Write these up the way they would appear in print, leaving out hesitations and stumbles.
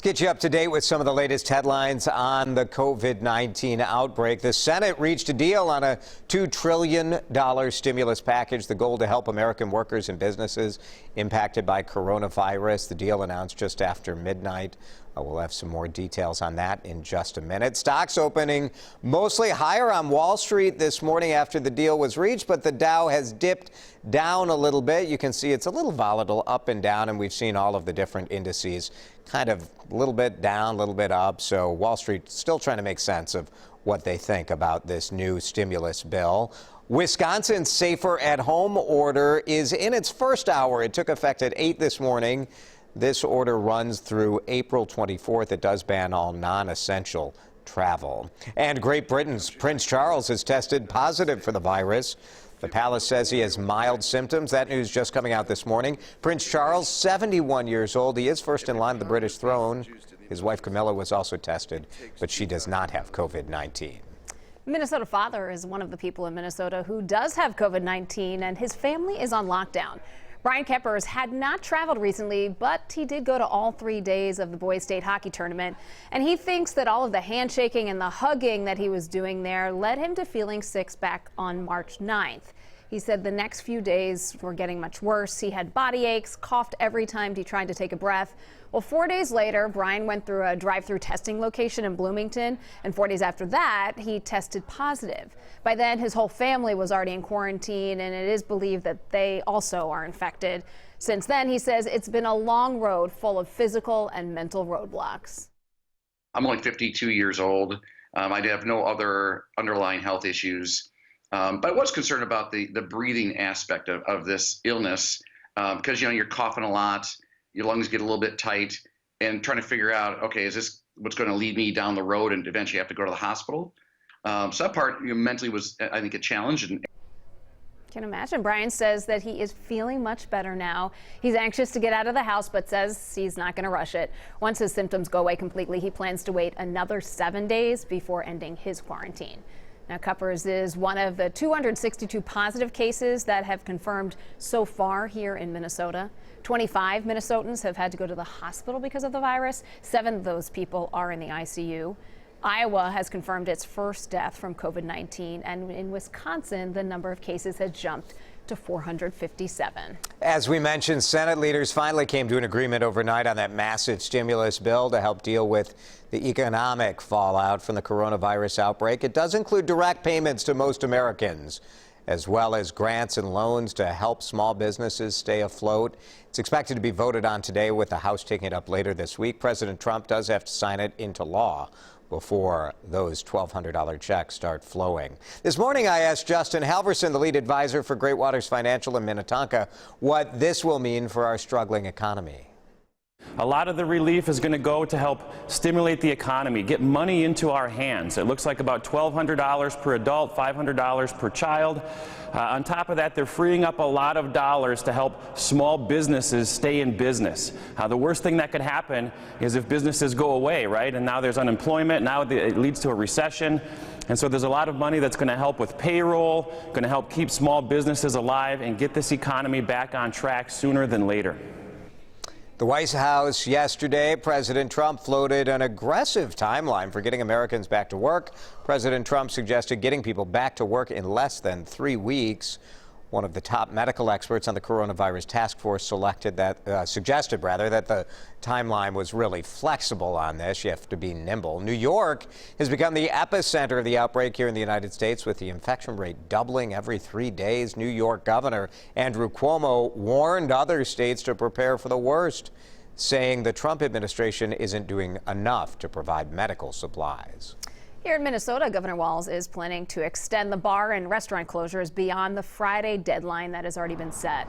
Get you up to date with some of the latest headlines on the COVID-19 outbreak. The Senate reached a deal on a $2 trillion stimulus package, the goal to help American workers and businesses impacted by coronavirus. The deal announced just after midnight. We'll have some more details on that in just a minute. Stocks opening mostly higher on Wall Street this morning after the deal was reached, but the Dow has dipped down a little bit. You can see it's a little volatile up and down, and we've seen all of the different indices kind of a little bit down, a little bit up. So Wall Street still trying to make sense of what they think about this new stimulus bill. Wisconsin's safer at home order is in its first hour. It took effect at 8 this morning. This order runs through April 24th. It does ban all non-essential travel. And Great Britain's Prince Charles has tested positive for the virus. The palace says he has mild symptoms. That news just coming out this morning. Prince Charles, 71 years old. He is first in line to the British throne. His wife Camilla was also tested, but she does not have COVID-19. Minnesota father is one of the people in Minnesota who does have COVID-19, and his family is on lockdown. Brian Keppers had not traveled recently, but he did go to all 3 days of the boys' state hockey tournament, and he thinks that all of the handshaking and the hugging that he was doing there led him to feeling sick back on March 9th. He said the next few days were getting much worse. He had body aches, coughed every time he tried to take a breath. Well, 4 days later, Brian went through a drive-through testing location in Bloomington, and 4 days after that, he tested positive. By then, his whole family was already in quarantine, and it is believed that they also are infected. Since then, he says it's been a long road full of physical and mental roadblocks. I'm only 52 years old. I have no other underlying health issues. But I was concerned about the breathing aspect of this illness because, you're coughing a lot, your lungs get a little bit tight, and trying to figure out, okay, is this what's going to lead me down the road and eventually have to go to the hospital? So that part mentally was, I think, a challenge. Can imagine. Brian says that he is feeling much better now. He's anxious to get out of the house, but says he's not going to rush it. Once his symptoms go away completely, he plans to wait another 7 days before ending his quarantine. Now, Keppers is one of the 262 positive cases that have confirmed so far here in Minnesota. 25 Minnesotans have had to go to the hospital because of the virus. 7 of those people are in the ICU. Iowa has confirmed its first death from COVID-19, and in Wisconsin, the number of cases has jumped to 457. As we mentioned, Senate leaders finally came to an agreement overnight on that massive stimulus bill to help deal with the economic fallout from the coronavirus outbreak. It does include direct payments to most Americans, as well as grants and loans to help small businesses stay afloat. It's expected to be voted on today, with the House taking it up later this week. President Trump does have to sign it into law before those $1,200 checks start flowing. This morning, I asked Justin Halverson, the lead advisor for Great Waters Financial in Minnetonka, what this will mean for our struggling economy. A lot of the relief is going to go to help stimulate the economy, get money into our hands. It looks like about $1,200 per adult, $500 per child. On top of that, they're freeing up a lot of dollars to help small businesses stay in business. The worst thing that could happen is if businesses go away, right? And now there's unemployment. Now it leads to a recession. And so there's a lot of money that's going to help with payroll, going to help keep small businesses alive and get this economy back on track sooner than later. The White House yesterday, President Trump floated an aggressive timeline for getting Americans back to work. President Trump suggested getting people back to work in less than 3 weeks. One of the top medical experts on the coronavirus task force suggested that the timeline was really flexible on this. You have to be nimble. New York has become the epicenter of the outbreak here in the United States, with the infection rate doubling every 3 days. New York Governor Andrew Cuomo warned other states to prepare for the worst, saying the Trump administration isn't doing enough to provide medical supplies. Here in Minnesota, Governor Walz is planning to extend the bar and restaurant closures beyond the Friday deadline that has already been set.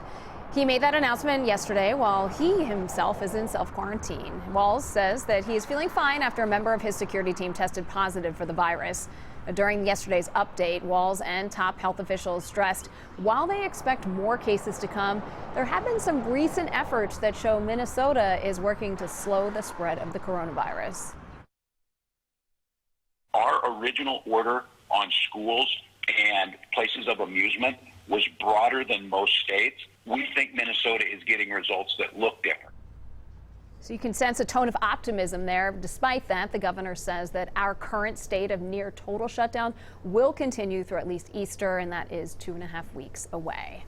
He made that announcement yesterday while he himself is in self-quarantine. Walz says that he is feeling fine after a member of his security team tested positive for the virus. During yesterday's update, Walz and top health officials stressed while they expect more cases to come, there have been some recent efforts that show Minnesota is working to slow the spread of the coronavirus. Our original order on schools and places of amusement was broader than most states. We think Minnesota is getting results that look different. So you can sense a tone of optimism there. Despite that, the governor says that our current state of near total shutdown will continue through at least Easter, and that is 2.5 weeks away.